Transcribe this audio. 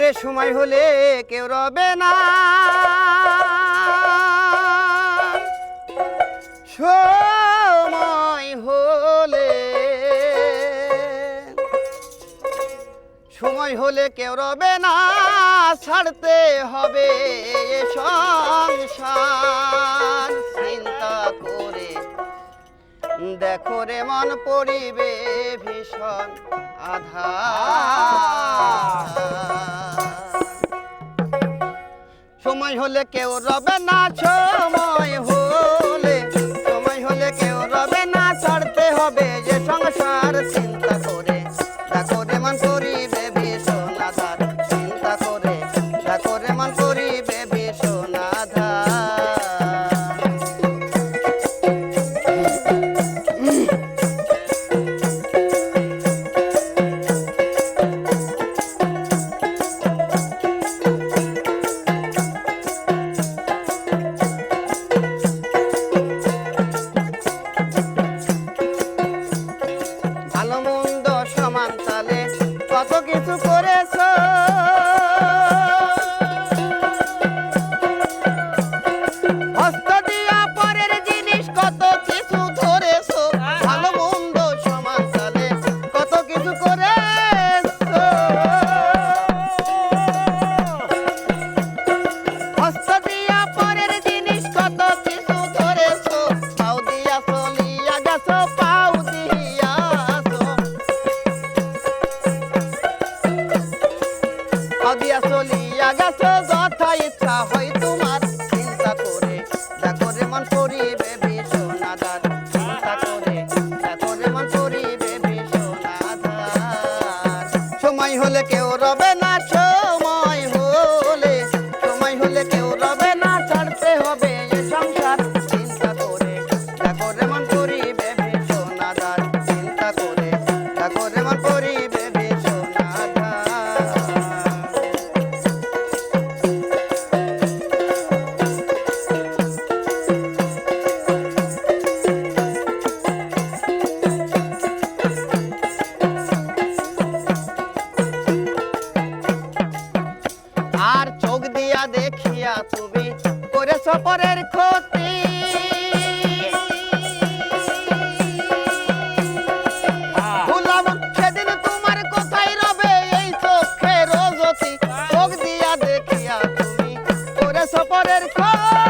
ওরে সময় হলে কেউ রবে না, সময় হলে, সময় হলে কেউ রবে না, ছাড়তে হবে এ সংসার। চিন্তা করে দেখো রে মন পড়িবে ভীষণ আধার। সময় হলে কেউ রবে না, সময় হলে কেউ রবে না, ছাড়তে হবে যে সংসার। চিন্তা করে দেখো রে মন পড়িবে ভীষণ আধার। চিন্তা করে দেখো রে মন পড়িবে ভীষণ আধার। ভালো মন্দ সমান তালে কত কিছু করেছো, হস্ত দিয়া পরের জিনিস কত কিছু ধরেছো। ভালো মন্দ সমান তালে কত কিছু করেছো, হস্ত দিয়া পরের জিনিস কত কিছু ধরেছো। পাও দিয়া চলিয়া গেছো, পাও দিয়া দিয়া চলিয়া গেছো, যথা ইচ্ছা হয় তোমার। চিন্তা করে দেখো রে মন পড়িবে ভীষণ আধার। চিন্তা করে দেখো রে মন পড়িবে ভীষণ আধার। সময় হলে কেউ রবে না, সময় হলে কেউ রবে না, ছাড়তে হবে এ সংসার। চিন্তা করে দেখো রে মন পড়িবে ভীষণ আধার। চিন্তা করে দেখো রে মন পড়িবে ভীষণ আধার। আর চোখ দিয়া দেখিয়া তুমি করেছ পরের ক্ষতি, ভুলাম সেদিন তোমার কোথায় রবে এই চোখের জ্যোতি। চোখ দিয়া দেখিয়া তুমি করেছ পরের ক্ষতি,